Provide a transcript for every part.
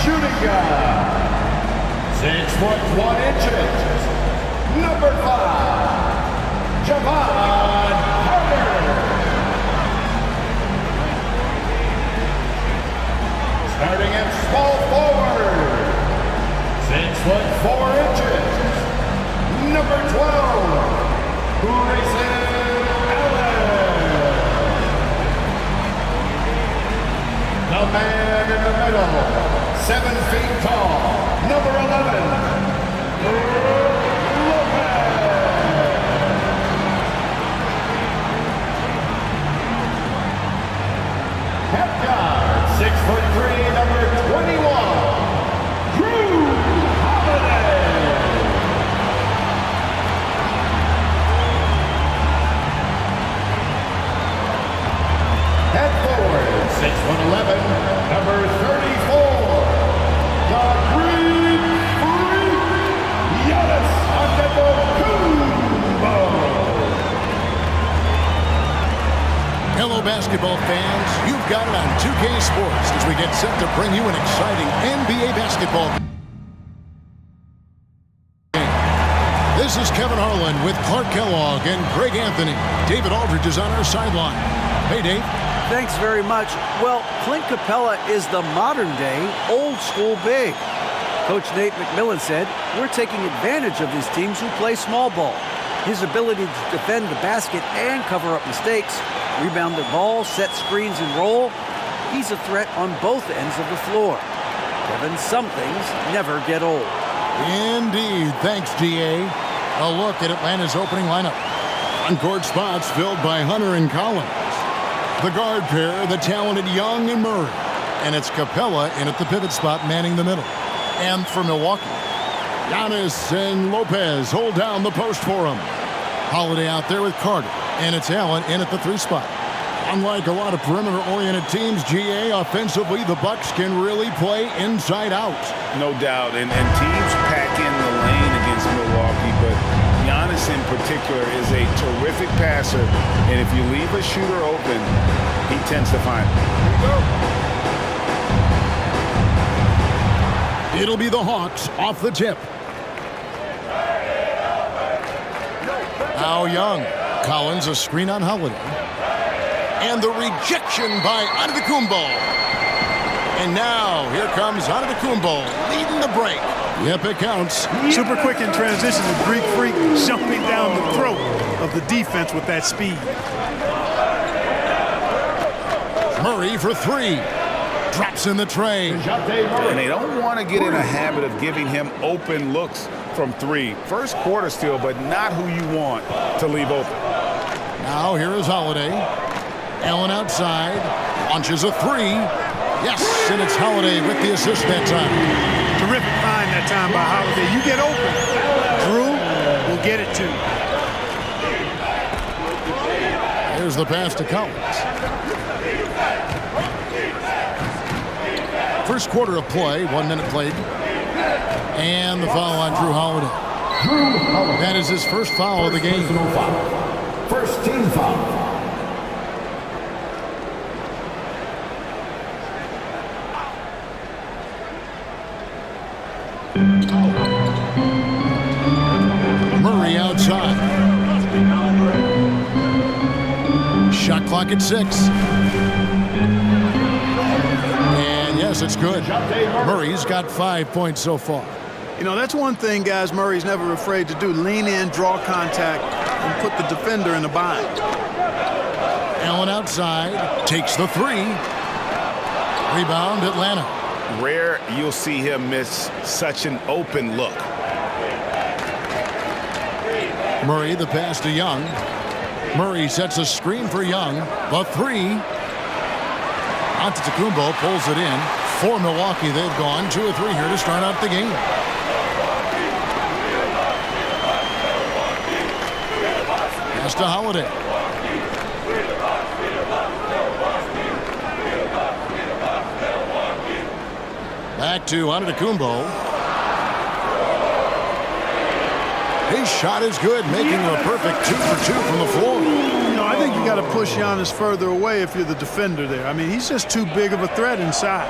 shooting guard, 6 foot 1 inches, number 5, Javon Carter. Starting at small forward, 6 foot 4 inches, number 12, Grayson Allen. The man in the middle, 7 feet tall, number 11, Half guard, 6'3", number 21, Drew Holiday. Head forward, 6'11", number 34, the Green Freak, Giannis Antetokounmpo. Hello, basketball fans. You've got it on 2K Sports as we get set to bring you an exciting NBA basketball game. This is Kevin Harlan with Clark Kellogg and Greg Anthony. David Aldridge is on our sideline. Hey, Dave. Thanks very much. Well, Clint Capella is the modern-day, old-school big. Coach Nate McMillan said, we're taking advantage of these teams who play small ball. His ability to defend the basket and cover up mistakes, rebound the ball, set screens, and roll. He's a threat on both ends of the floor. Kevin, some things never get old. Indeed. Thanks, DA. A look at Atlanta's opening lineup. On-court spots filled by Hunter and Collins. The guard pair, the talented Young and Murray. And it's Capella in at the pivot spot, manning the middle. And for Milwaukee, Giannis and Lopez hold down the post for him. Holiday out there with Carter. And it's Allen in at the 3 spot. Unlike a lot of perimeter-oriented teams, GA, offensively, the Bucks can really play inside out. No doubt. And teams pack in the lane against Milwaukee, but Giannis in particular is a terrific passer. And if you leave a shooter open, he tends to find it. It'll be the Hawks off the tip. Now Young. Collins, a screen on Holiday. And the rejection by Antetokounmpo. And now, here comes Antetokounmpo, leading the break. Yep, it counts. Super quick in transition, the Greek Freak jumping down the throat of the defense with that speed. Murray for 3. Drops in the tray. And they don't want to get in a habit of giving him open looks from 3. First quarter still, but not who you want to leave open. Now here is Holiday. Allen outside. Launches a 3. Yes, and it's Holiday with the assist that time. Terrific find that time by Holiday. You get open. Drew will get it too. Here's the pass to Collins. First quarter of play, 1 minute played. And the foul on Drew Holiday. That is his first foul of the game. First team foul. Murray outside. Shot clock at 6. And yes, it's good. Murray's got 5 points so far. You know, that's one thing, guys, Murray's never afraid to do. Lean in, draw contact, and put the defender in a bind. Allen outside, takes the 3. Rebound, Atlanta. Rare you'll see him miss such an open look. Murray, the pass to Young. Murray sets a screen for Young. The 3. Antetokounmpo pulls it in. For Milwaukee, they've gone 2 or 3 here to start out the game. Pass to Holiday. Back to Antetokounmpo. His shot is good, making a perfect 2 for 2 from the floor. You know, I think you got to push Giannis further away if you're the defender there. I mean, he's just too big of a threat inside.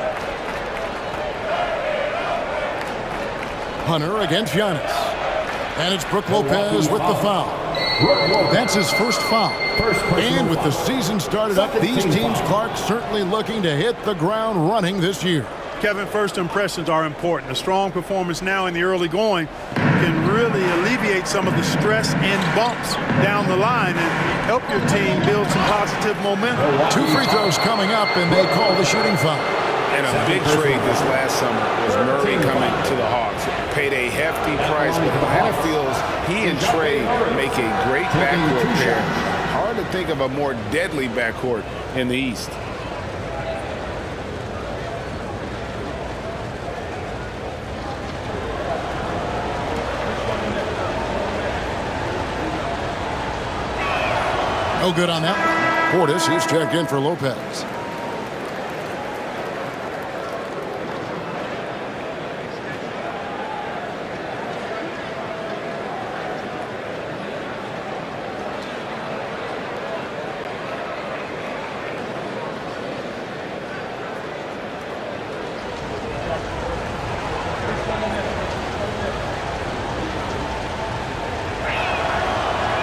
Hunter against Giannis. And it's Brook Lopez with the foul. That's his first foul. And with the season started up, these teams, Clark, certainly looking to hit the ground running this year. Kevin, first impressions are important. A strong performance now in the early going can really alleviate some of the stress and bumps down the line and help your team build some positive momentum. 2 free throws coming up, and they call the shooting foul. And a big trade this last summer was Murray coming to the Hawks. Paid a hefty price, but Atlanta feels he and Trey make a great backcourt pair. Hard to think of a more deadly backcourt in the East. No good on that one. Portis, he's checked in for Lopez.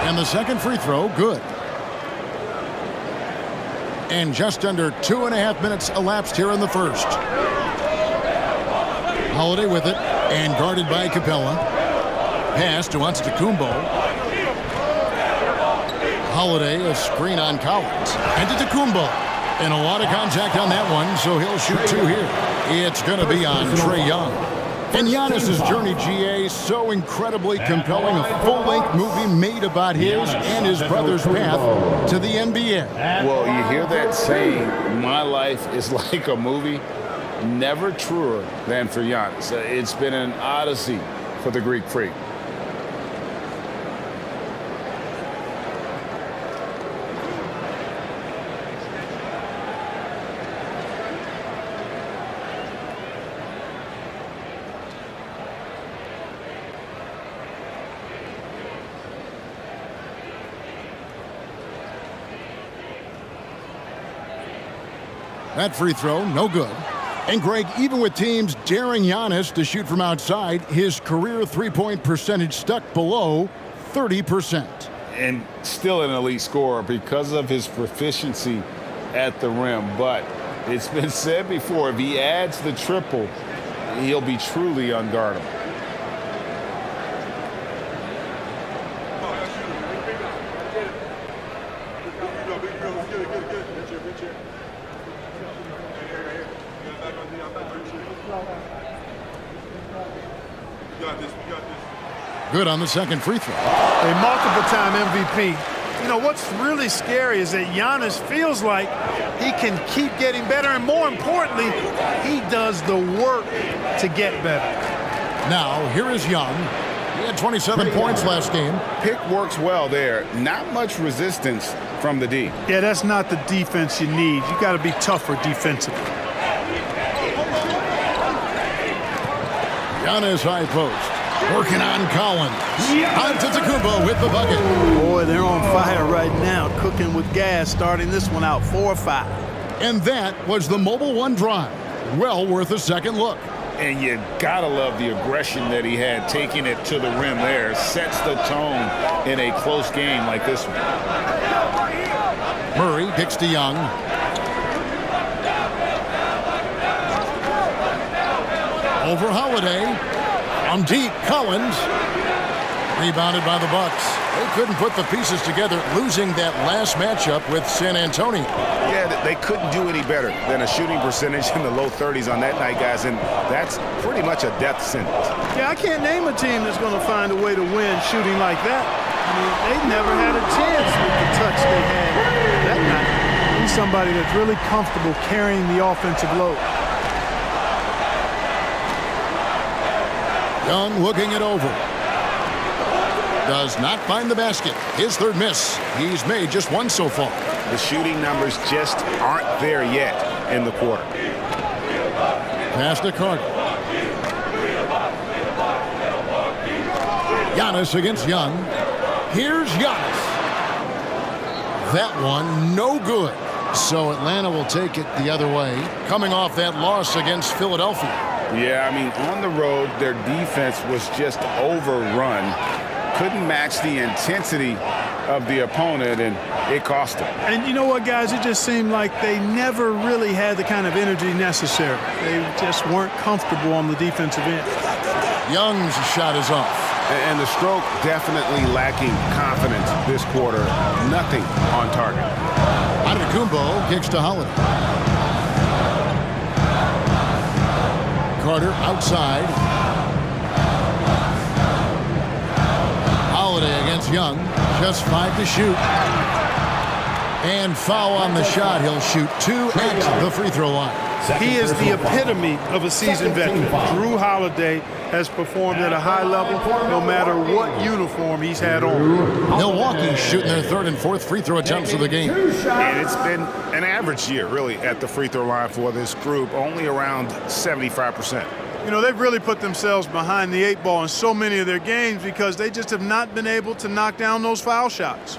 And the second free throw, good. And just under 2.5 minutes elapsed here in the first. Holiday with it, and guarded by Capella. Pass to Antetokounmpo. Holiday, a screen on Collins. And to Antetokounmpo. And a lot of contact on that one, so he'll shoot 2 here. It's going to be on Trae Young. And Giannis' journey, GA, so incredibly compelling. A full-length movie made about his and his brother's path to the NBA. Well, you hear that saying, my life is like a movie? Never truer than for Giannis. It's been an odyssey for the Greek freak. That free throw, no good. And Greg, even with teams daring Giannis to shoot from outside, his career three-point percentage stuck below 30%. And still an elite scorer because of his proficiency at the rim. But it's been said before, if he adds the triple, he'll be truly unguardable. Good on the second free throw. A multiple-time MVP. You know, what's really scary is that Giannis feels like he can keep getting better, and more importantly, he does the work to get better. Now, here is Young. He had 27 points last game. Pick works well there. Not much resistance from the D. Yeah, that's not the defense you need. You got to be tougher defensively. Giannis high post. Working on Collins. Antetokounmpo with the bucket. Boy, they're on fire right now, cooking with gas, starting this one out 4-5. And that was the Mobile One drive. Well worth a second look. And you gotta love the aggression that he had, taking it to the rim there. Sets the tone in a close game like this one. Murray kicks to Young. Over Holiday. On deep, Collins. Rebounded by the Bucks. They couldn't put the pieces together, losing that last matchup with San Antonio. Yeah, they couldn't do any better than a shooting percentage in the low 30s on that night, guys, and that's pretty much a death sentence. Yeah, I can't name a team that's going to find a way to win shooting like that. I mean, they never had a chance with the touch they had that night. He's somebody that's really comfortable carrying the offensive load. Young looking it over. Does not find the basket. His third miss. He's made just one so far. The shooting numbers just aren't there yet in the quarter. Pass to Carter. Giannis against Young. Here's Giannis. That one, no good. So Atlanta will take it the other way, coming off that loss against Philadelphia. Yeah, I mean, on the road, their defense was just overrun. Couldn't match the intensity of the opponent, and it cost them. And you know what, guys? It just seemed like they never really had the kind of energy necessary. They just weren't comfortable on the defensive end. Young's shot is off. And the stroke definitely lacking confidence this quarter. Nothing on target. Antetokounmpo kicks to Holiday. Carter outside. Holiday against Young. Just 5 to shoot. And foul on the shot. He'll shoot 2 at the free throw line. He is the epitome of a seasoned veteran. Drew Holiday has performed at a high level no matter what uniform he's had on. Milwaukee's shooting their 3rd and 4th free throw attempts of the game. And it's been an average year, really, at the free throw line for this group, only around 75%. You know, they've really put themselves behind the 8 ball in so many of their games because they just have not been able to knock down those foul shots.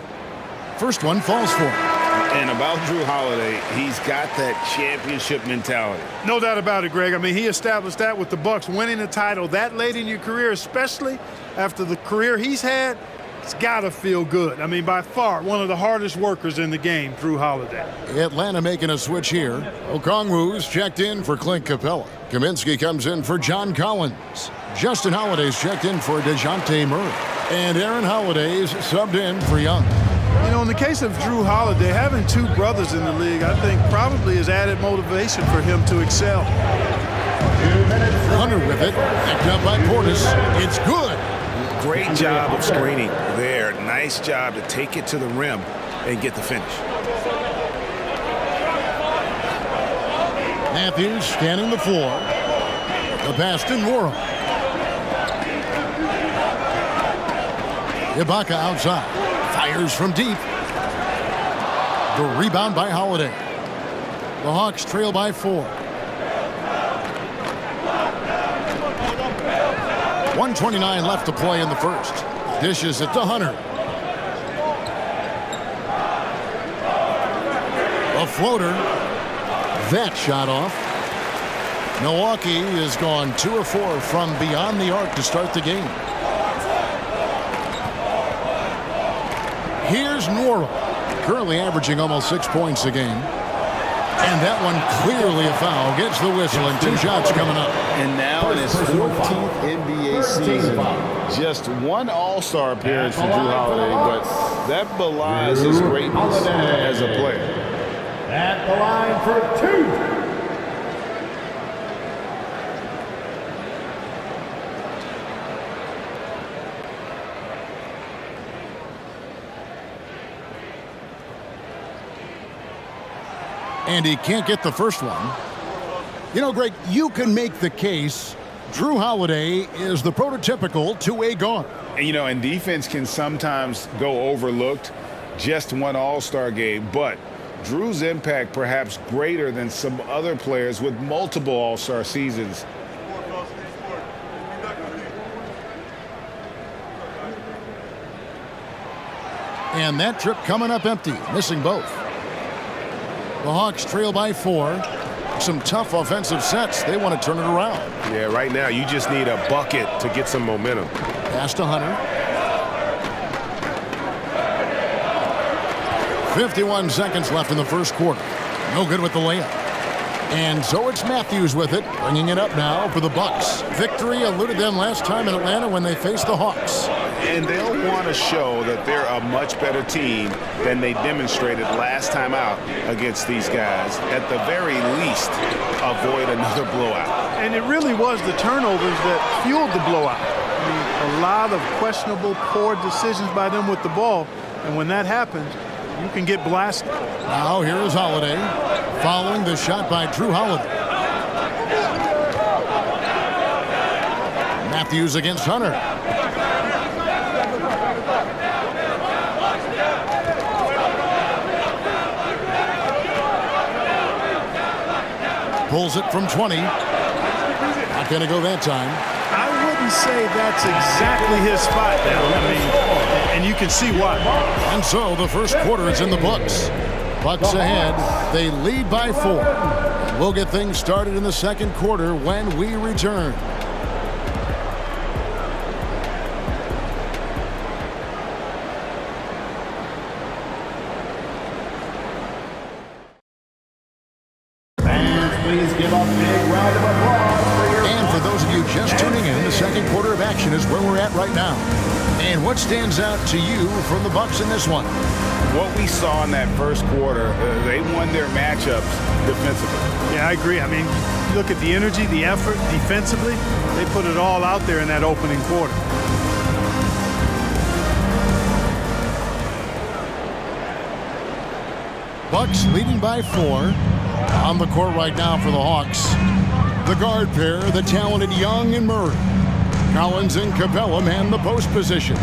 First one falls for him. And about Drew Holiday, he's got that championship mentality. No doubt about it, Greg. I mean, he established that with the Bucks, winning a title that late in your career, especially after the career he's had. It's got to feel good. I mean, by far, one of the hardest workers in the game, Drew Holiday. Atlanta making a switch here. Okongwu's checked in for Clint Capella. Kaminsky comes in for John Collins. Justin Holiday's checked in for DeJounte Murray. And Aaron Holiday's subbed in for Young. You know, in the case of Drew Holiday, having 2 brothers in the league, I think probably is added motivation for him to excel. Hunter with it. Picked up by Portis. It's good. Great job of screening there. Nice job to take it to the rim and get the finish. Matthews scanning the floor. The pass to Nwora. Ibaka outside. Fires from deep. The rebound by Holiday. The Hawks trail by 4. 1:29 left to play in the first. Dishes it to Hunter. A floater. That shot off. Milwaukee has gone 2 of 4 from beyond the arc to start the game. Here's Nwora, currently averaging almost 6 points a game. And that one clearly a foul. Gets the whistle and 2 shots coming up. And now in his 14th NBA season, just 1 All-Star appearance for Drew Holiday, but that belies his greatness as a player. At the line for 2. And he can't get the first one. You know, Greg, you can make the case Drew Holiday is the prototypical two-way guard. And, you know, and defense can sometimes go overlooked. Just 1 All-Star game, but Drew's impact perhaps greater than some other players with multiple All-Star seasons. And that trip coming up empty, missing both. The Hawks trail by 4. Some tough offensive sets. They want to turn it around. Yeah, right now you just need a bucket to get some momentum. Pass to Hunter. 51 seconds left in the first quarter. No good with the layup. And so it's Matthews with it, bringing it up now for the Bucks. Victory eluded them last time in Atlanta when they faced the Hawks. And they'll want to show that they're a much better team than they demonstrated last time out against these guys. At the very least, avoid another blowout. And it really was the turnovers that fueled the blowout. I mean, a lot of questionable, poor decisions by them with the ball. And when that happens, you can get blasted. Now here is Holiday, following the shot by Drew Holiday. Matthews against Hunter. Pulls it from 20. Not going to go that time. I wouldn't say that's exactly his spot now. I mean, and you can see why. And so the first quarter is in the books. Bucks ahead. They lead by 4. We'll get things started in the second quarter when we return. Please give a big round of applause for your... And for those of you just tuning in, the second quarter of action is where we're at right now. And what stands out to you from the Bucks in this one? What we saw in that first quarter, they won their matchups defensively. Yeah, I agree. I mean, look at the energy, the effort defensively. They put it all out there in that opening quarter. Bucks leading by 4. On the court right now for the Hawks. The guard pair, the talented Young and Murray. Collins and Capella man the post positions.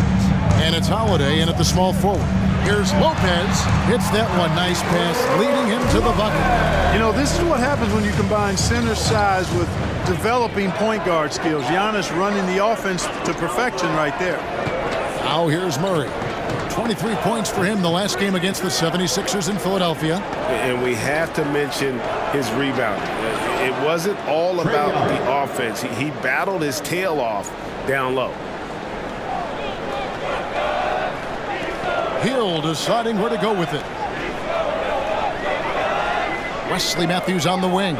And it's Holiday in at the small forward. Here's Lopez. Hits that one. Nice pass, leading him to the bucket. You know, this is what happens when you combine center size with developing point guard skills. Giannis running the offense to perfection right there. Now here's Murray. 23 points for him the last game against the 76ers in Philadelphia. And we have to mention his rebounding. It wasn't all about the offense. He battled his tail off down low. Hill deciding where to go with it. Wesley Matthews on the wing.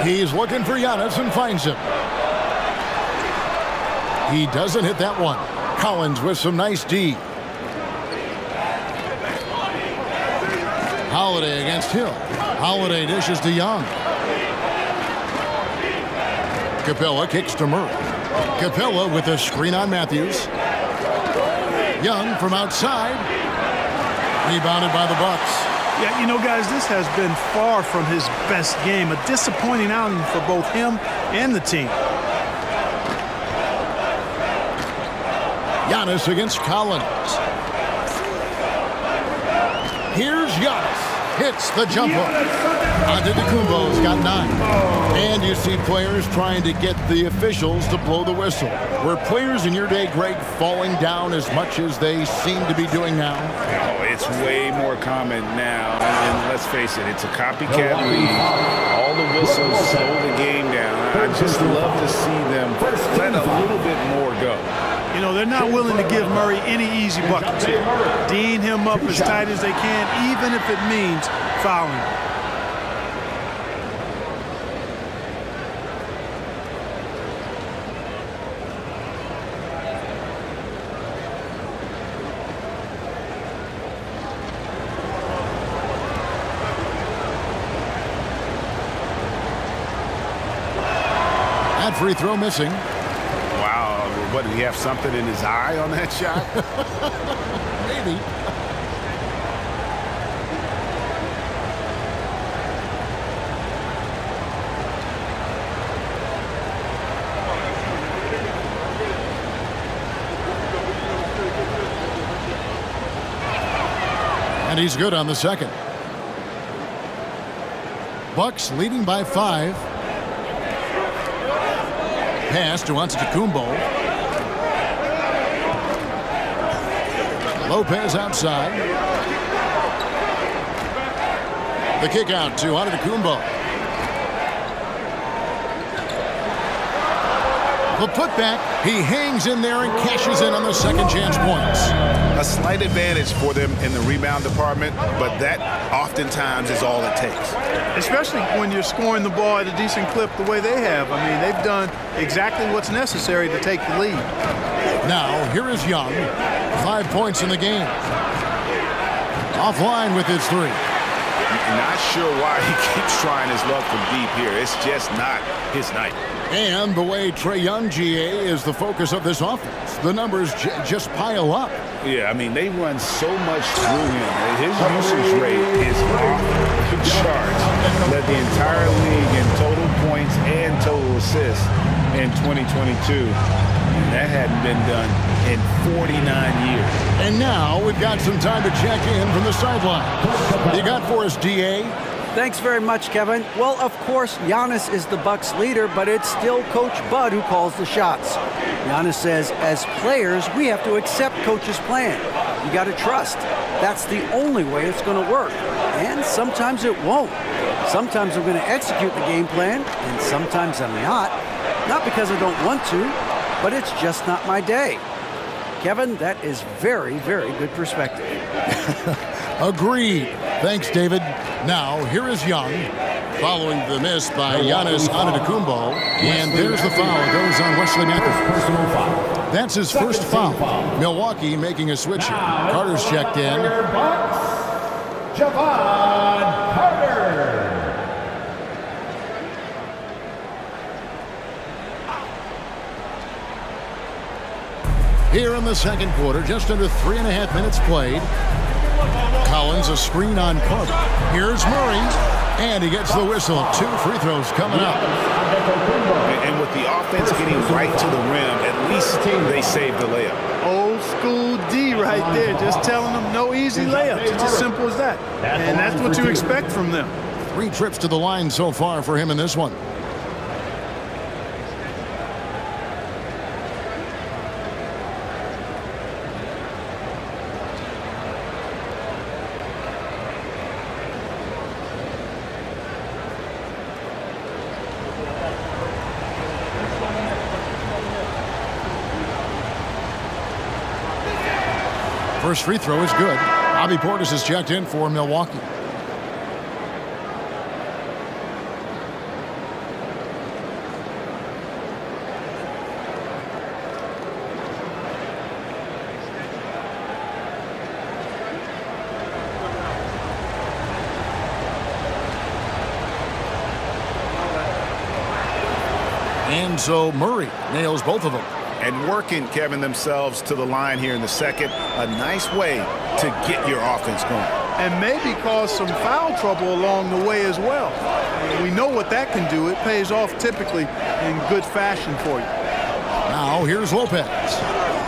He's looking for Giannis and finds him. He doesn't hit that one. Collins with some nice D. Holiday against Hill. Holiday dishes to Young. Capella kicks to Murray. Capella with a screen on Matthews. Young from outside. Rebounded by the Bucks. Yeah, you know, guys, this has been far from his best game. A disappointing outing for both him and the team. Giannis against Collins. Here's Giannis. Hits the jumper. Antetokounmpo's got 9. And you see players trying to get the officials to blow the whistle. Were players in your day, Greg, falling down as much as they seem to be doing now? Oh, it's way more common now. And let's face it, it's a copycat league. All the whistles slow the game down. I just love to see them let a little bit more go. You know, they're not willing to give Murray any easy buckets here. D'ing him up as tight as they can, even if it means fouling. That free throw missing. What, did he have something in his eye on that shot? Maybe. And he's good on the second. Bucks leading by 5. Pass to Antetokounmpo. Lopez outside. The kick out to Antetokounmpo. The putback, he hangs in there and cashes in on the second chance points. A slight advantage for them in the rebound department, but that oftentimes is all it takes. Especially when you're scoring the ball at a decent clip the way they have. I mean, they've done exactly what's necessary to take the lead. Now, here is Young. 5 points in the game. Offline with his 3. Not sure why he keeps trying his luck from deep here. It's just not his night. And the way Trae Young, GA, is the focus of this offense. The numbers just pile up. Yeah, I mean, they run so much through him. His usage rate is off the charts. Led the entire league in total points and total assists in 2022. And that hadn't been done in 49 years. And now we've got some time to check in from the sideline. You got for us, DA? Thanks very much, Kevin. Well, of course, Giannis is the Bucks leader, but it's still Coach Bud who calls the shots. Giannis says, as players, we have to accept Coach's plan. You got to trust. That's the only way it's going to work. and sometimes it won't. Sometimes I'm going to execute the game plan, and sometimes I'm not. Not because I don't want to, but it's just not my day. Kevin, that is very, very good perspective. Agreed. Thanks, David. Now, here is Young, following the miss by Giannis Antetokounmpo. And there's the foul. It goes on Wesley Matthews. Personal foul. That's his first foul. Milwaukee making a switch here. Carter's checked in. Javon Carter. Here in the second quarter, just under 3.5 minutes played. Collins a screen on Carter. Here's Murray, and he gets the whistle. 2 free throws coming up. And with the offense getting right to the rim, at least they saved the layup. Old school D right there, just telling them no easy layups. It's as simple as that. And that's what you expect from them. 3 trips to the line so far for him in this one. First free throw is good. Bobby Portis is checked in for Milwaukee. And so Murray nails both of them. And working, Kevin, themselves to the line here in the second. A nice way to get your offense going. And maybe cause some foul trouble along the way as well. We know what that can do. It pays off typically in good fashion for you. Now here's Lopez.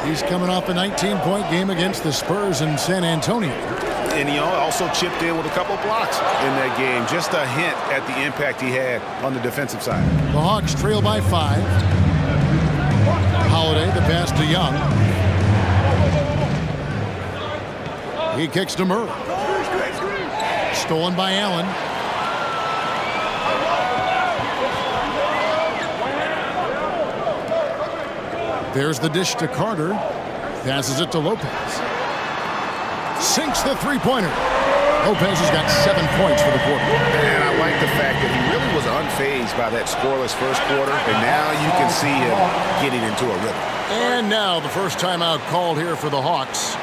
He's coming off a 19-point game against the Spurs in San Antonio. And he also chipped in with a couple blocks in that game. Just a hint at the impact he had on the defensive side. The Hawks trail by 5. Holiday, the pass to Young. He kicks to Murray. Stolen by Allen. There's the dish to Carter. Passes it to Lopez. Sinks the three-pointer. Lopez has got 7 points for the quarter. And I like the fact that he really was unfazed by that scoreless first quarter. And now you can see him getting into a rhythm. And now the first timeout called here for the Hawks.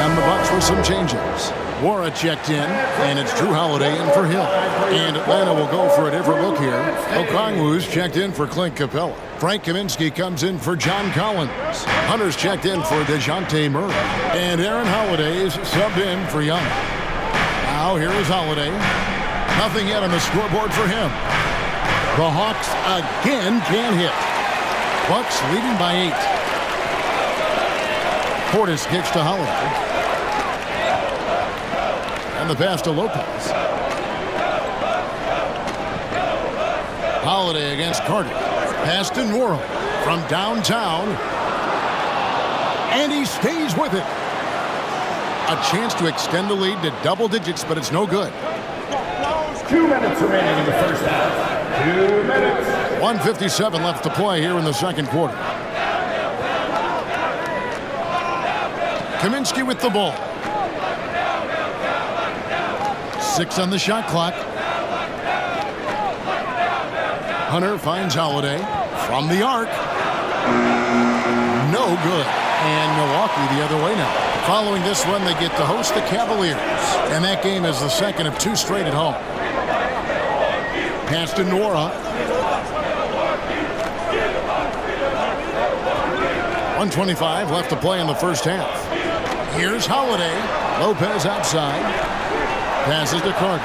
And the Bucks with some changes. Wara checked in, and it's Drew Holiday in for Hill. And Atlanta will go for a different look here. Okongwu's checked in for Clint Capella. Frank Kaminsky comes in for John Collins. Hunter's checked in for DeJounte Murray. And Aaron Holiday's subbed in for Young. Now here is Holiday. Nothing yet on the scoreboard for him. The Hawks again can't hit. Bucks leading by 8. Portis kicks to Holiday. And the pass to Lopez. Holiday against Carter. Pass to Nwora from downtown. And he stays with it. A chance to extend the lead to double digits, but it's no good. 2 minutes remaining in the first half. 2 minutes. 1:57 left to play here in the second quarter. Kaminsky with the ball. 6 on the shot clock. Hunter finds Holiday from the arc. No good. And Milwaukee the other way now. Following this one, they get to host the Cavaliers. And that game is the second of 2 straight at home. Pass to Nwora. 1:25 left to play in the first half. Here's Holiday. Lopez outside. Passes to Carter.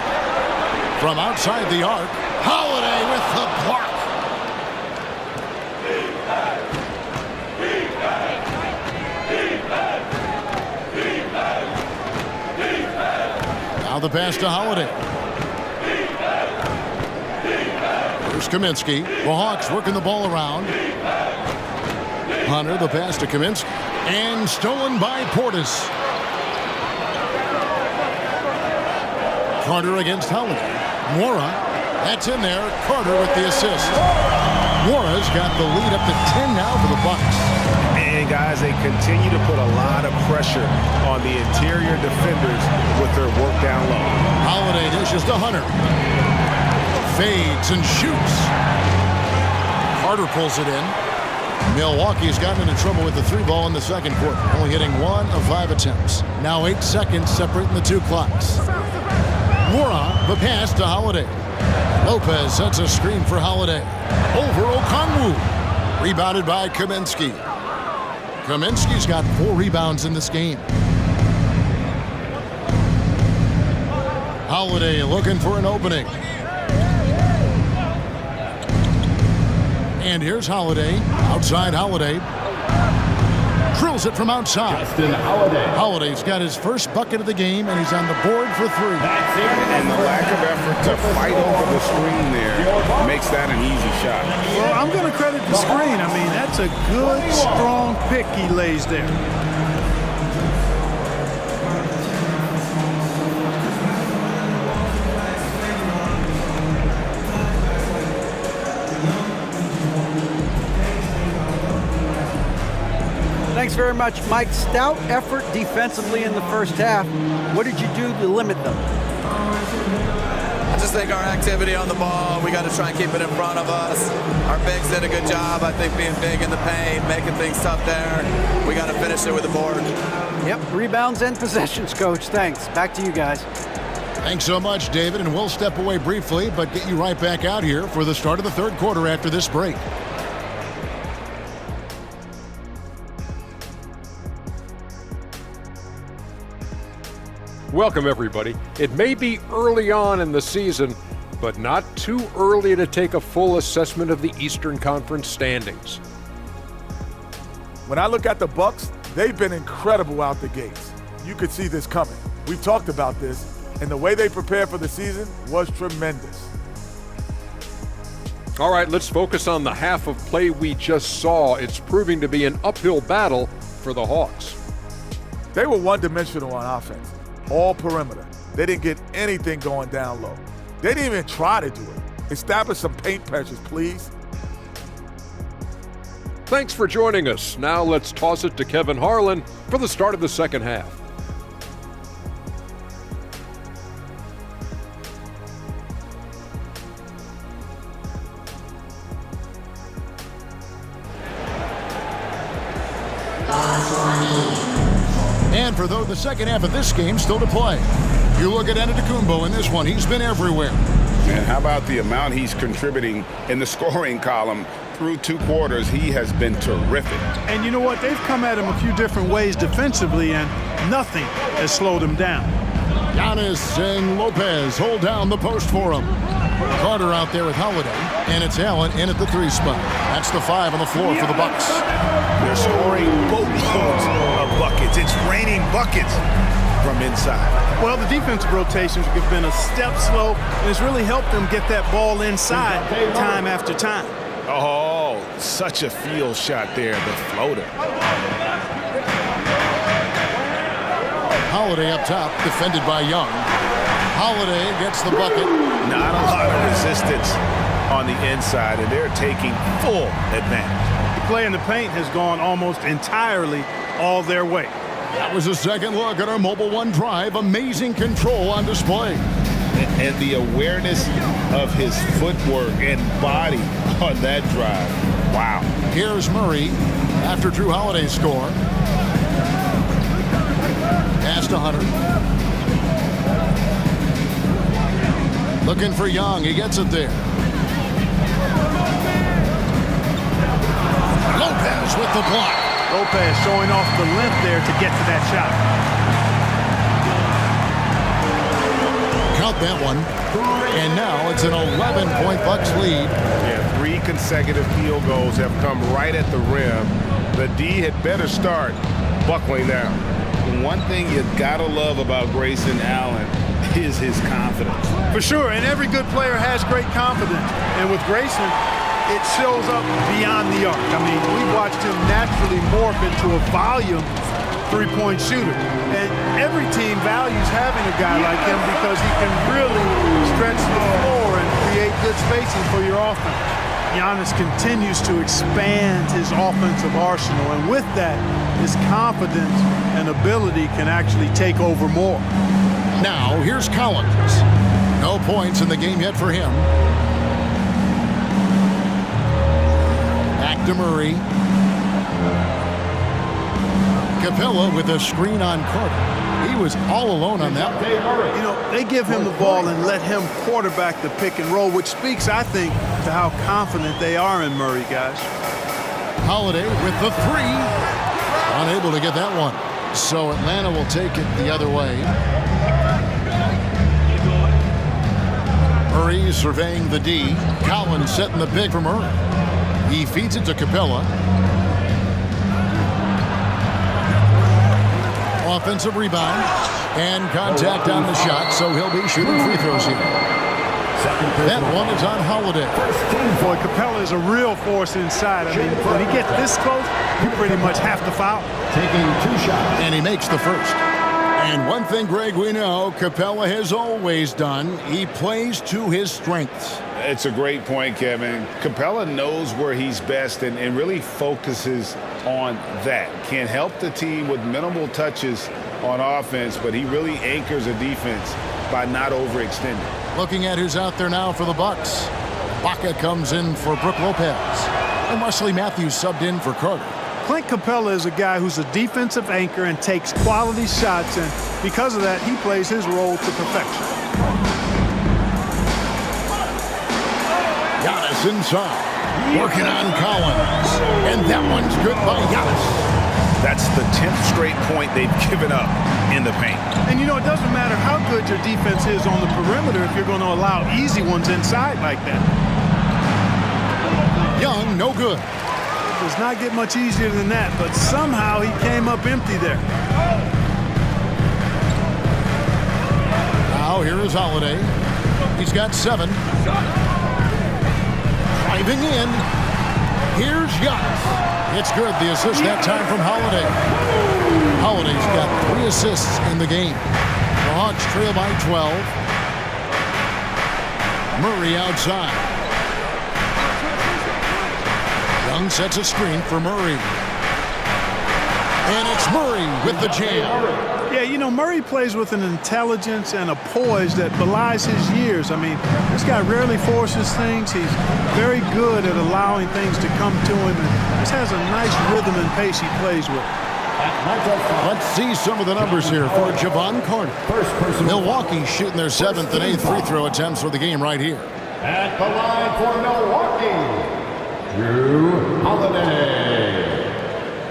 From outside the arc. Holiday with the block. Now the pass to Holiday. There's Here's Kaminsky. The Hawks working the ball around. Hunter, the pass to Kaminsky. And stolen by Portis. Carter against Holiday. Mora, that's in there. Carter with the assist. Mora's got the lead up to 10 now for the Bucks. And guys, they continue to put a lot of pressure on the interior defenders with their work down low. Holiday dishes to Hunter. Fades and shoots. Carter pulls it in. Milwaukee's gotten into trouble with the 3 ball in the second quarter, only hitting 1 of 5 attempts. Now 8 seconds separating the 2 clocks. Mora, the pass to Holiday. Lopez sets a screen for Holiday. Over Okongwu. Rebounded by Kaminsky. Kaminsky's got 4 rebounds in this game. Holiday looking for an opening. And here's Holiday. Outside Holiday. Drills it from outside. Justin Holiday. Holiday's got his first bucket of the game, and he's on the board for 3. And the lack of effort to fight over the screen there makes that an easy shot. Well, I'm going to credit the screen. I mean, that's a good, strong pick he lays there. Thanks very much, Mike. Stout effort defensively in the first half. What did you do to limit them? I just think our activity on the ball, we got to try and keep it in front of us. Our bigs did a good job, I think, being big in the paint, making things tough there. We got to finish it with the board. Yep, rebounds and possessions, Coach. Thanks. Back to you guys. Thanks so much, David, and we'll step away briefly, but get you right back out here for the start of the third quarter after this break. Welcome, everybody. It may be early on in the season, but not too early to take a full assessment of the Eastern Conference standings. When I look at the Bucks, they've been incredible out the gates. You could see this coming. We've talked about this, and the way they prepared for the season was tremendous. All right, let's focus on the half of play we just saw. It's proving to be an uphill battle for the Hawks. They were one-dimensional on offense. All perimeter. They didn't get anything going down low. They didn't even try to do it. Establish some paint pressures, please. Thanks for joining us. Now let's toss it to Kevin Harlan for the start of the second half. And for the second half of this game still to play. You look at Antetokounmpo in this one. He's been everywhere. And how about the amount he's contributing in the scoring column? Through 2 quarters, he has been terrific. And you know what? They've come at him a few different ways defensively, and nothing has slowed him down. Giannis and Lopez hold down the post for him. Carter out there with Holiday, and it's Allen in at the 3 spot. That's the 5 on the floor for the Bucks. They're scoring boatloads of buckets. It's raining buckets from inside. Well, the defensive rotations have been a step slow, and it's really helped them get that ball inside time after time. Oh, such a field shot there, the floater. Holiday up top, defended by Young. Holiday gets the bucket. Not a lot of resistance on the inside, and they're taking full advantage. The play in the paint has gone almost entirely all their way. That was a second look at our Mobile One drive. Amazing control on display. And the awareness of his footwork and body on that drive. Wow. Here's Murray after Drew Holiday's score. Pass to Hunter. Looking for Young. He gets it there. Lopez with the block. Lopez showing off the length there to get to that shot. Count that one. And now it's an 11-point Bucks lead. Yeah, 3 consecutive field goals have come right at the rim. The D had better start buckling down. One thing you gotta love about Grayson Allen is his confidence. For sure, and every good player has great confidence. And with Grayson, it shows up beyond the arc. I mean, we watched him naturally morph into a volume three-point shooter. And every team values having a guy like him because he can really stretch the floor and create good spacing for your offense. Giannis continues to expand his offensive arsenal, and with that, his confidence and ability can actually take over more. Now, here's Collins. No points in the game yet for him. Back to Murray. Capella with a screen on Carter. He was all alone on that one. You know, they give him the ball and let him quarterback the pick and roll, which speaks, I think, to how confident they are in Murray, guys. Holiday with the three. Unable to get that one. So Atlanta will take it the other way. Murray surveying the D. Collins setting the pick for Murray. He feeds it to Capella. Offensive rebound and contact on the shot, so he'll be shooting free throws here. That one is on Holiday. Boy, Capella is a real force inside. I mean, when he gets this close, you pretty much have to foul. Taking 2 shots. And he makes the first. And one thing, Greg, we know Capella has always done. He plays to his strengths. It's a great point, Kevin. Capella knows where he's best and really focuses on that. Can help the team with minimal touches on offense, but he really anchors a defense by not overextending. Looking at who's out there now for the Bucks. Baca comes in for Brook Lopez. And Wesley Matthews subbed in for Carter. Clint Capella is a guy who's a defensive anchor and takes quality shots, and because of that, he plays his role to perfection. Giannis inside, working on Collins, and that one's good by Giannis. That's the 10th straight point they've given up in the paint. And you know, it doesn't matter how good your defense is on the perimeter if you're going to allow easy ones inside like that. Young, no good. It does not get much easier than that, but somehow he came up empty there. Now here is Holiday. He's got 7. Driving in. Here's Giannis. It's good. The assist that time from Holiday. Holiday's got 3 assists in the game. The Hawks trail by 12. Murray outside. Young sets a screen for Murray. And it's Murray with the jam. Yeah, you know, Murray plays with an intelligence and a poise that belies his years. I mean, this guy rarely forces things. He's very good at allowing things to come to him, and just has a nice rhythm and pace he plays with. Let's see some of the numbers here for Javon Carter. Milwaukee shooting their 7th and 8th free throw attempts for the game right here. At the line for Milwaukee, Drew Holiday.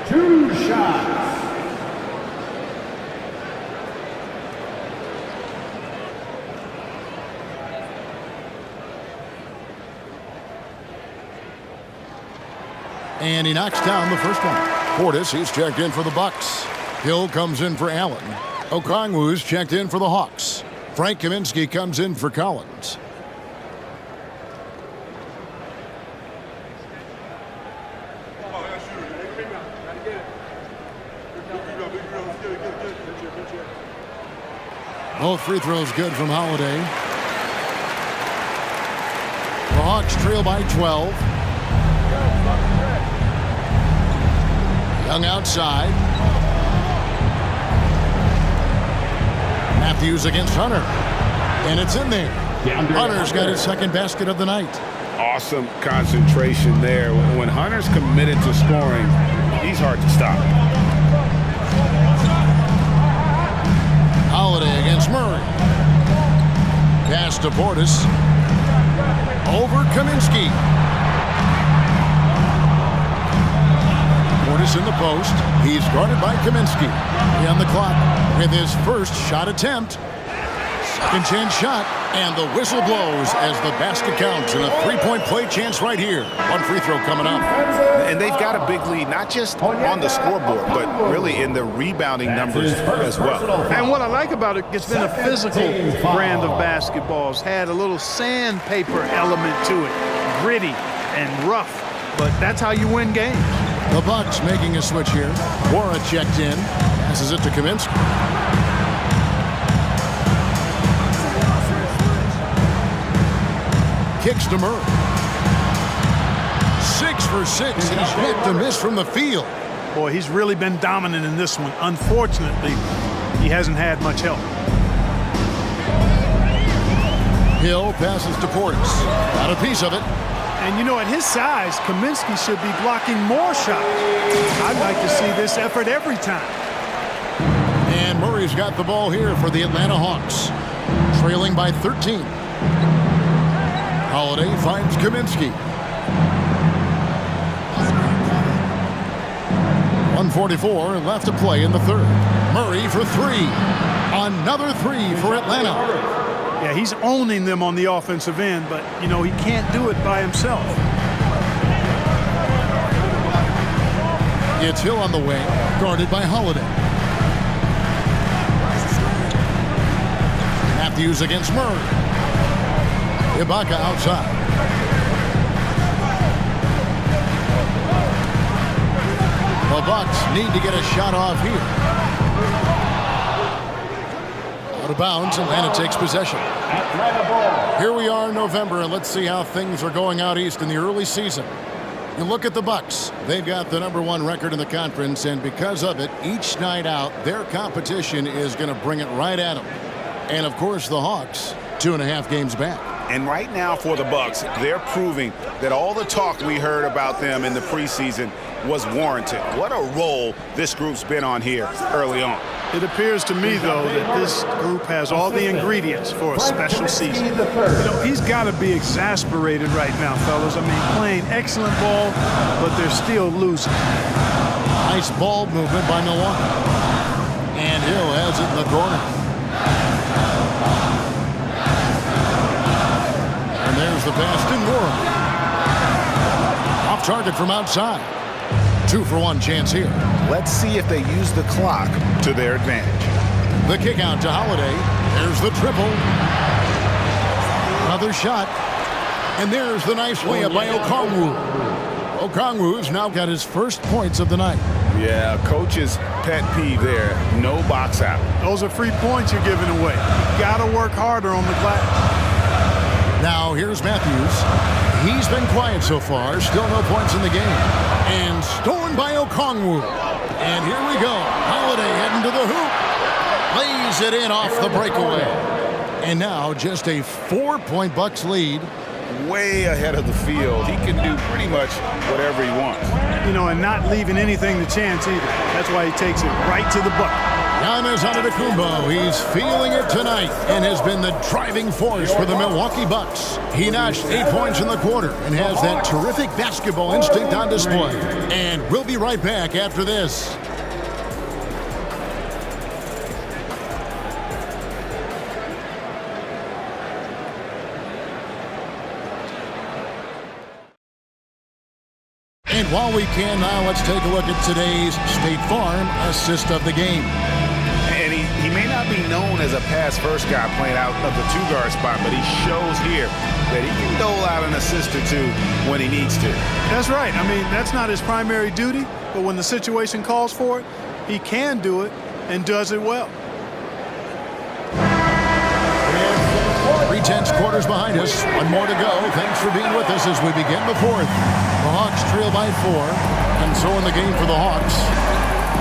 2 shots. And he knocks down the first one. Portis, he's checked in for the Bucks. Hill comes in for Allen. Okongwu's checked in for the Hawks. Frank Kaminsky comes in for Collins. Both free throws good from Holiday. The Hawks trail by 12. Young outside. Matthews against Hunter. And it's in there. Hunter's got his 2nd basket of the night. Awesome concentration there. When Hunter's committed to scoring, he's hard to stop. Holiday against Murray. Pass to Portis. Over Kaminsky. Portis in the post. He's guarded by Kaminsky. On the clock with his first shot attempt. Second chance shot, and the whistle blows as the basket counts, and a three-point play chance right here. One free throw coming up. And they've got a big lead, not just on the scoreboard, but really in the rebounding numbers as well. And what I like about it, it's been a physical brand of basketball. It's had a little sandpaper element to it, gritty and rough, but that's how you win games. The Bucks making a switch here. Wara checked in, passes it to Kaminsky. Kicks to Murray. 6 for 6. He's yet to miss from the field. Boy, he's really been dominant in this one. Unfortunately, he hasn't had much help. Hill passes to Portis. Got a piece of it. And you know, at his size, Kaminsky should be blocking more shots. I'd like to see this effort every time. And Murray's got the ball here for the Atlanta Hawks. Trailing by 13. Holiday finds Kaminsky. 1:44 left to play in the third. Murray for three. Another three for Atlanta. Yeah, he's owning them on the offensive end, but, you know, he can't do it by himself. It's Hill on the wing, guarded by Holiday. Matthews against Murray. Ibaka outside. The Bucks need to get a shot off here. Out of bounds, Atlanta takes possession. Here we are in November, and let's see how things are going out east in the early season. You look at the Bucks. They've got the #1 record in the conference, and because of it, each night out, their competition is going to bring it right at them. And, of course, the Hawks, 2.5 games back. And right now for the Bucks, they're proving that all the talk we heard about them in the preseason was warranted. What a role this group's been on here early on. It appears to me, though, that this group has all the ingredients for a special season. You know, he's got to be exasperated right now, fellas. I mean, playing excellent ball, but they're still losing. Nice ball movement by Milwaukee. And Hill has it in the corner. And there's the pass to Nora. Off target from outside. 2-for-1 chance here. Let's see if they use the clock to their advantage. The kick out to Holiday. There's the triple. Another shot. And there's the nice layup by Okongwu. Okongwu's now got his first points of the night. Yeah, coach's pet peeve there. No box out. Those are free points you're giving away. You got to work harder on the glass. Now here's Matthews. He's been quiet so far. Still no points in the game. And stolen by Okongwu. And here we go. Holiday heading to the hoop. Lays it in off the breakaway. And now just a 4-point Bucks lead. Way ahead of the field. He can do pretty much whatever he wants. You know, and not leaving anything to chance either. That's why he takes it right to the bucket. Giannis Antetokounmpo, he's feeling it tonight and has been the driving force for the Milwaukee Bucks. He notched 8 points in the quarter and has that terrific basketball instinct on display. And we'll be right back after this. And while we can now, let's take a look at today's State Farm assist of the game. And he may not be known as a pass-first guy playing out of the two-guard spot, but he shows here that he can dole out an assist or two when he needs to. That's right. I mean, that's not his primary duty, but when the situation calls for it, he can do it and does it well. 3/10 quarters behind us. One more to go. Thanks for being with us as we begin the fourth. The Hawks trail by 4, and so in the game for the Hawks,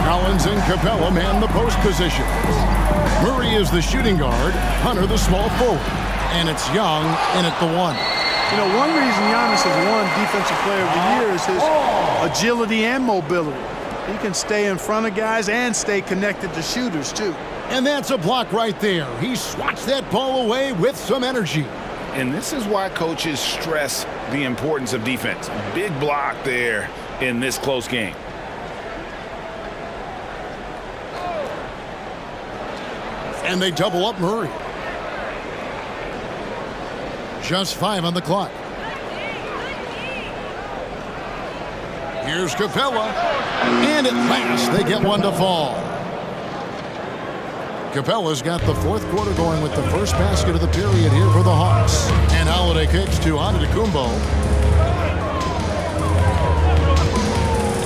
Collins and Capella man the post position. Murray is the shooting guard, Hunter the small forward, and it's Young in at the 1. You know, one reason Giannis has won Defensive Player of the Year is his agility and mobility. He can stay in front of guys and stay connected to shooters, too. And that's a block right there. He swats that ball away with some energy. And this is why coaches stress the importance of defense. Big block there in this close game. And they double up Murray. Just 5 on the clock. Here's Capella. And at last, they get one to fall. Capella's got the fourth quarter going with the first basket of the period here for the Hawks. And Holiday kicks to Antetokounmpo.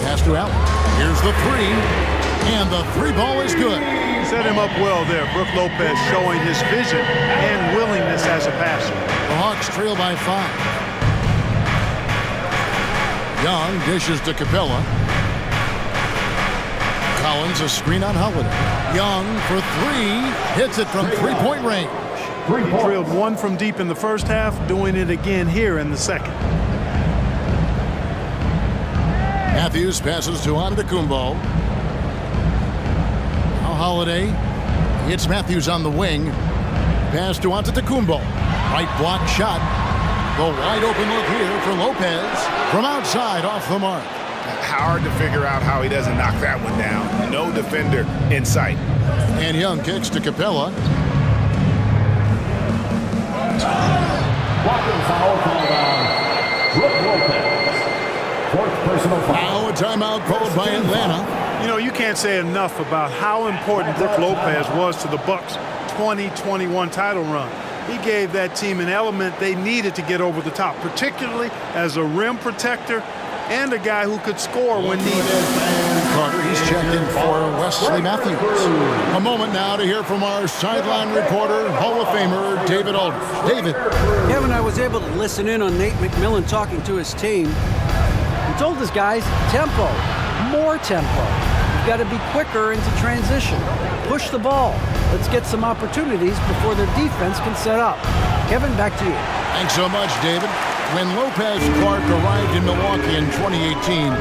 Pass to Allen. Here's the three. And the three ball is good. Set him up well there. Brook Lopez showing his vision and willingness as a passer. The Hawks trail by 5. Young dishes to Capella. Collins a screen on Holiday. Young for 3. Hits it from three-point range. He drilled one from deep in the first half, doing it again here in the second. Matthews passes to Antetokounmpo. Now Holiday hits Matthews on the wing. Pass to Antetokounmpo. Right block shot. The wide open look here for Lopez. From outside, off the mark. Hard to figure out how he doesn't knock that one down. No defender in sight. And Young kicks to Capella. Blocking foul called on Brook Lopez. Fourth personal foul. Now a timeout called by Atlanta. You know, you can't say enough about how important Brook Lopez was to the Bucks' 2021 title run. He gave that team an element they needed to get over the top, particularly as a rim protector and a guy who could score when needed. Carter, he's checked in for Wesley Matthews. A moment now to hear from our sideline reporter, Hall of Famer David Aldridge. David. Kevin, I was able to listen in on Nate McMillan talking to his team. He told his guys, tempo, more tempo. You've got to be quicker into transition. Push the ball. Let's get some opportunities before their defense can set up. Kevin, back to you. Thanks so much, David. When Lopez Clark arrived in Milwaukee in 2018,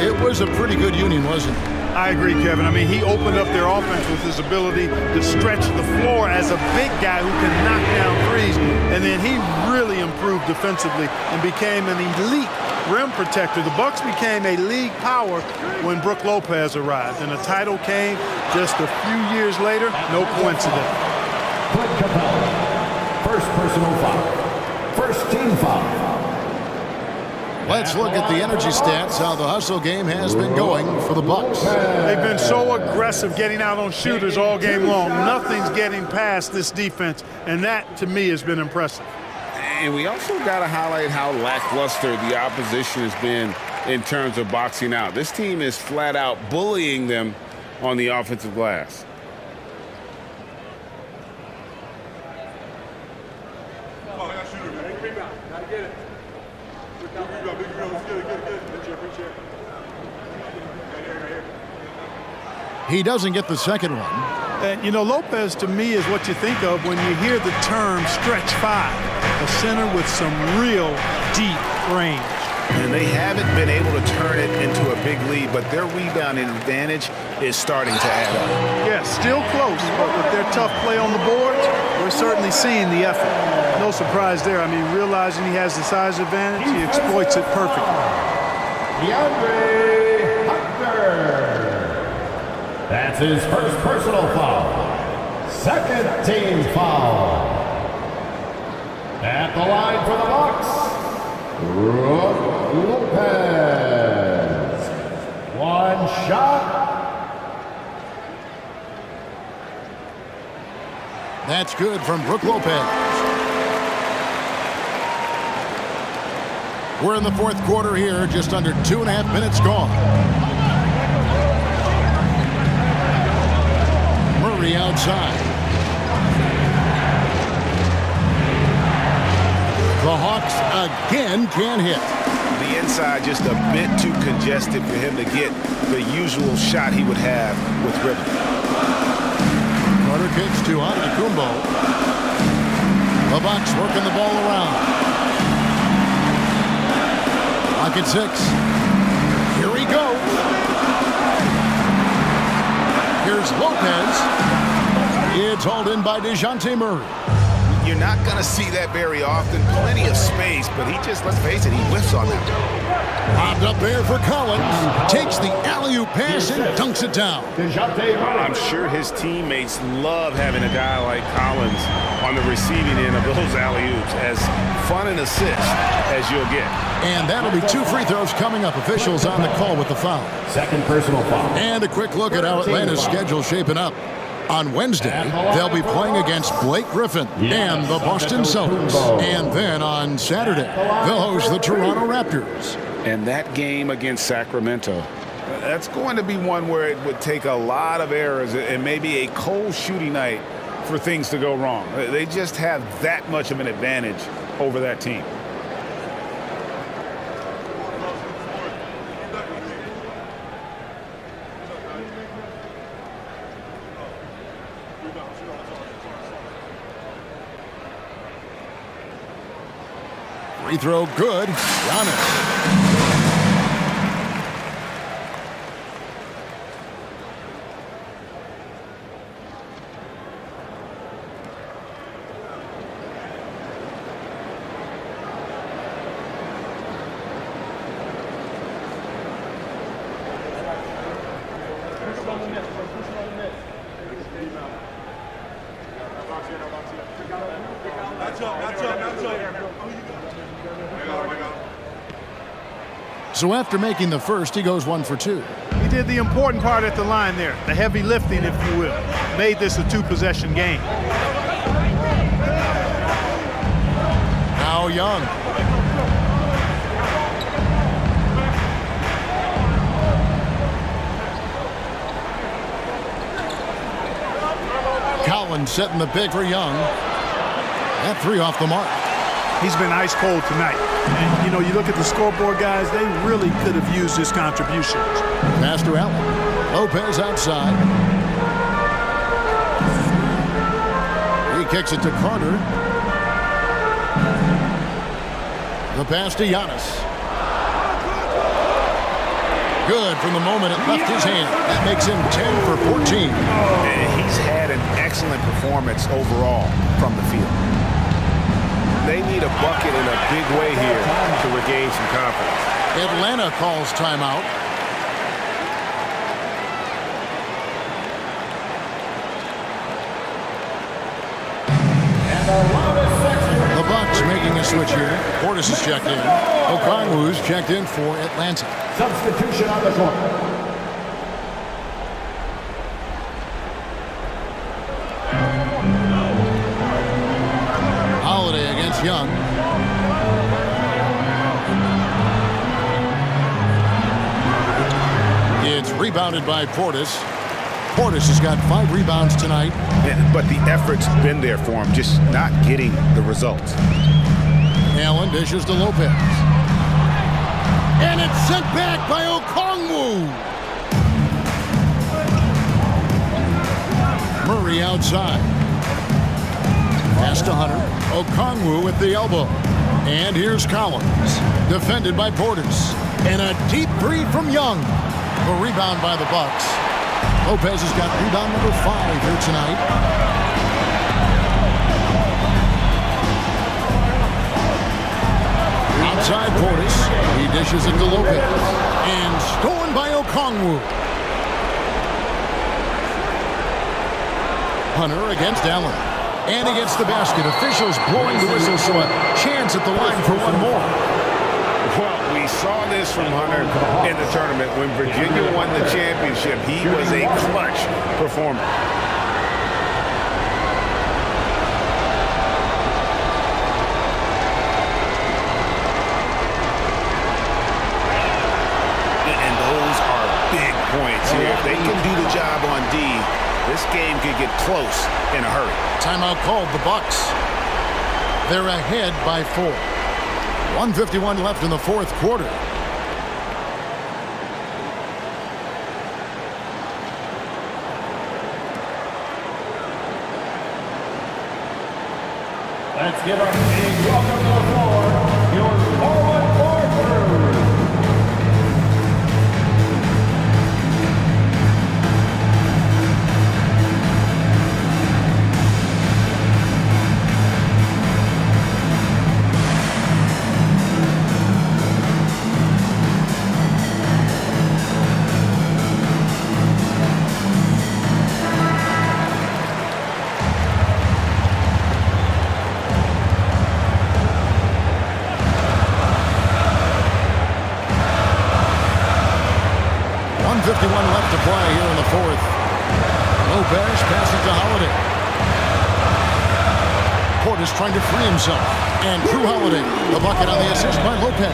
it was a pretty good union, wasn't it? I agree, Kevin. I mean, he opened up their offense with his ability to stretch the floor as a big guy who can knock down threes. And then he really improved defensively and became an elite rim protector. The Bucks became a league power when Brook Lopez arrived. And the title came just a few years later. No coincidence. Clint Capella. First personal foul. First team foul. Let's look at the energy stats, how the hustle game has been going for the Bucks. They've been so aggressive getting out on shooters all game long. Nothing's getting past this defense, and that, to me, has been impressive. And we also got to highlight how lackluster the opposition has been in terms of boxing out. This team is flat out bullying them on the offensive glass. He doesn't get the second one. And, you know, Lopez, to me, is what you think of when you hear the term stretch five, a center with some real deep range. And they haven't been able to turn it into a big lead, but their rebounding advantage is starting to add up. Yeah, still close, but with their tough play on the boards, we're certainly seeing the effort. No surprise there. I mean, realizing he has the size advantage, he exploits it perfectly. DeAndre Hunter. That's his first personal foul. Second team foul. At the line for the Bucks, Brook Lopez. One shot. That's good from Brook Lopez. We're in the fourth quarter here, just under 2.5 minutes gone. Murray outside. The Hawks again can't hit. The inside just a bit too congested for him to get the usual shot he would have with rhythm. Carter kicks to Antetokounmpo. The Bucks working the ball around. Lock at 6. Here he goes. Here's Lopez. It's hauled in by DeJounte Murray. You're not going to see that very often. Plenty of space, but he just, let's face it, he whiffs on that. Popped up there for Collins. Takes the alley-oop pass and dunks it down. I'm sure his teammates love having a guy like Collins on the receiving end of those alley-oops. As fun an assist as you'll get. And that'll be 2 free throws coming up. Officials on the call with the foul. Second personal foul. And a quick look at how Atlanta's schedule shaping up. On Wednesday, they'll be playing against Blake Griffin and the Boston Celtics. And then on Saturday, they'll host the Toronto Raptors. And that game against Sacramento, that's going to be one where it would take a lot of errors and maybe a cold shooting night for things to go wrong. They just have that much of an advantage over that team. Free throw good. Giannis. So after making the first, he goes 1 for 2. He did the important part at the line there, the heavy lifting, if you will. Made this a 2-possession game. Now Young. Collins setting the pick for Young. That 3 off the mark. He's been ice cold tonight. And, you know, you look at the scoreboard, guys, they really could have used his contributions. Pass to Allen. Lopez outside. He kicks it to Carter. The pass to Giannis. Good from the moment it left his hand. That makes him 10 for 14. And he's had an excellent performance overall from the field. They need a bucket in a big way here to regain some confidence. Atlanta calls timeout. The Bucks making a switch here. Portis is checked in. Okongwu's checked in for Atlanta. Substitution on the court. Holiday against Young. It's rebounded by Portis. Portis has got 5 rebounds tonight. But the effort's been there for him, just not getting the results. Allen dishes to Lopez. And it's sent back by Okongwu. Murray outside. Pass to Hunter. Okongwu with the elbow. And here's Collins. Defended by Portis. And a deep 3 from Young. A rebound by the Bucks. Lopez has got rebound number 5 here tonight. Outside Portis. He dishes it to Lopez. And stolen by Okongwu. Hunter against Allen. And he gets the basket. Officials blowing the whistle, so a chance at the line for one more. Well, we saw this from Hunter in the tournament. When Virginia won the championship, he was a clutch performer. And those are big points here. If they can do the job on D, this game could get close in a hurry. Timeout called, the Bucks. They're ahead by 4. 1:51 left in the 4th quarter. Let's give a big welcome to the floor, your forward crew. play here in the fourth. Lopez passes to Holiday. Portis trying to free himself. And Drew Holiday, the bucket on the assist by Lopez.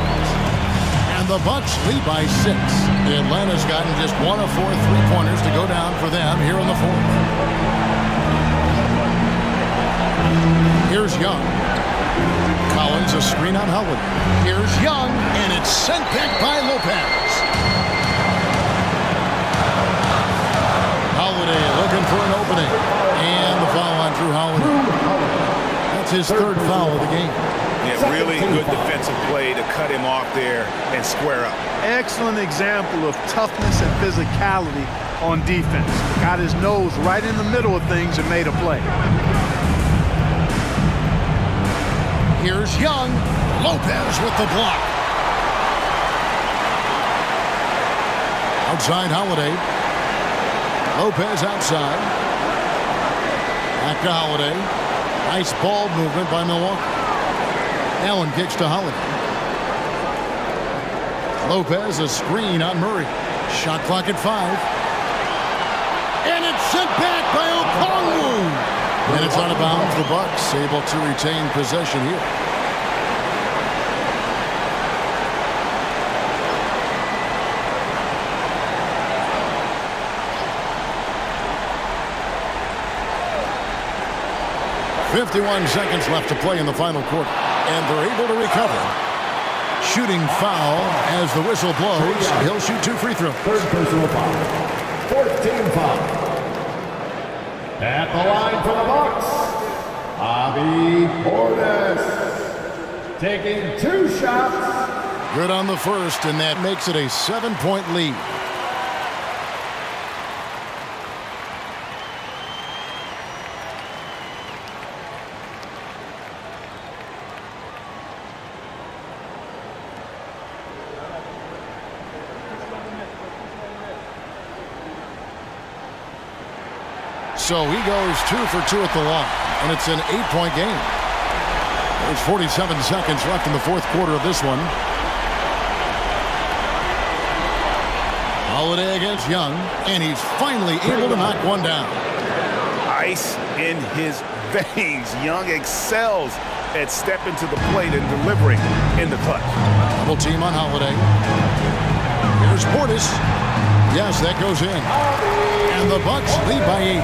And the Bucks lead by 6. Atlanta's gotten just 1 of 4 3-pointers to go down for them here in the fourth. Here's Young. Collins, a screen on Howard. Here's Young, and it's sent back by Lopez. Holiday looking for an opening. And the foul on Drew Holiday. That's his third foul of the game. Yeah, really good defensive play to cut him off there and square up. Excellent example of toughness and physicality on defense. Got his nose right in the middle of things and made a play. Here's Young. Lopez with the block. Outside Holiday. Lopez outside. Back to Holiday. Nice ball movement by Milwaukee. Allen kicks to Holiday. Lopez, a screen on Murray. Shot clock at 5. And it's sent back by Okongwu. And it's out of bounds. The Bucks able to retain possession here. .51 seconds left to play in the final quarter. And they're able to recover. Shooting foul as the whistle blows. He'll shoot 2 free throws. Third personal foul. 14 foul. At the line for the Bucks, Bobby Portis. Taking 2 shots. Good on the first, and that makes it a 7-point lead. So he goes 2 for 2 at the line, and it's an 8-point game. There's 47 seconds left in the fourth quarter of this one. Holiday against Young, and he's finally able to knock one down. Ice in his veins. Young excels at stepping to the plate and delivering in the clutch. Double team on Holiday. Here's Portis. Yes, that goes in. And the Bucks lead by 8.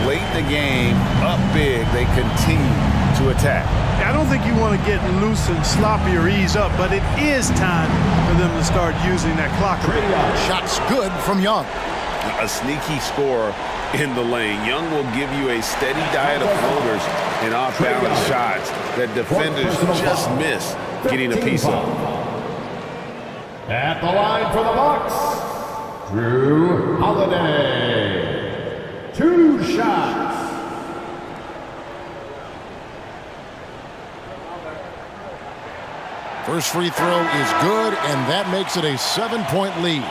Late in the game, up big, they continue to attack. I don't think you want to get loose and sloppy or ease up, but it is time for them to start using that clock a bit. Shots good from Young. A sneaky scorer in the lane. Young will give you a steady diet of floaters and off-balance shots that defenders just miss getting a piece of. At the line for the Bucks, Drew Holiday. 2 shots. First free throw is good, and that makes it a 7-point lead.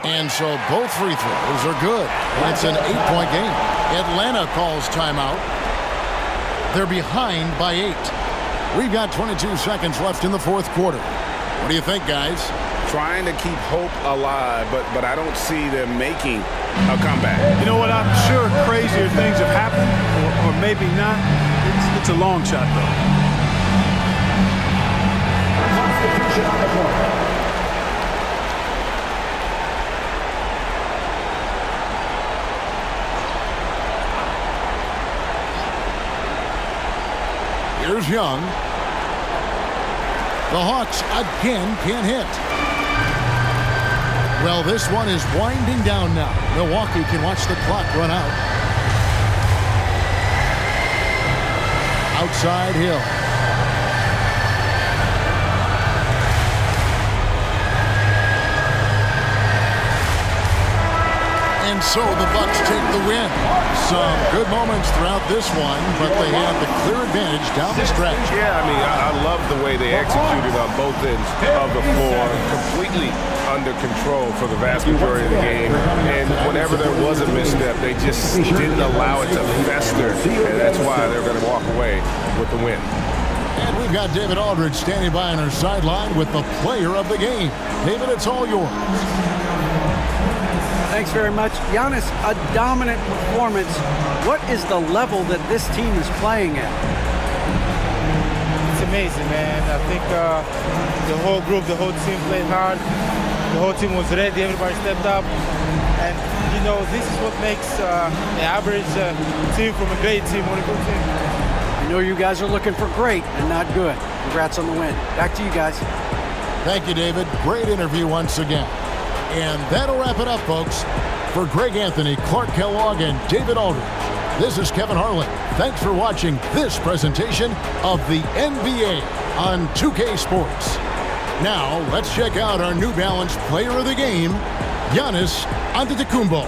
And so both free throws are good. And it's an 8-point game. Atlanta calls timeout. They're behind by 8. We've got 22 seconds left in the fourth quarter. What do you think, guys? Trying to keep hope alive, but I don't see them making a comeback. You know what? I'm sure crazier things have happened, or maybe not. It's a long shot, though. Constitution on the court. Here's Young. The Hawks again can't hit. Well, this one is winding down now. Milwaukee can watch the clock run out. Outside Hill. And And so the Bucks take the win. Some good moments throughout this one, but they had the clear advantage down the stretch. Yeah, I mean, I love the way they executed on both ends of the floor, completely under control for the vast majority of the game. And whenever there was a misstep, they just didn't allow it to fester, and that's why they're going to walk away with the win. And we've got David Aldridge standing by on our sideline with the player of the game. David, it's all yours. Thanks very much. Giannis, a dominant performance. What is the level that this team is playing at? It's amazing, man. I think the whole group, the whole team played hard. The whole team was ready. Everybody stepped up. And, you know, this is what makes an average team from a great team one a good team. I know you guys are looking for great and not good. Congrats on the win. Back to you guys. Thank you, David. Great interview once again. And that'll wrap it up, folks. For Greg Anthony, Clark Kellogg, and David Aldridge, this is Kevin Harlan. Thanks for watching this presentation of the NBA on 2K Sports. Now, let's check out our New Balance player of the game, Giannis Antetokounmpo.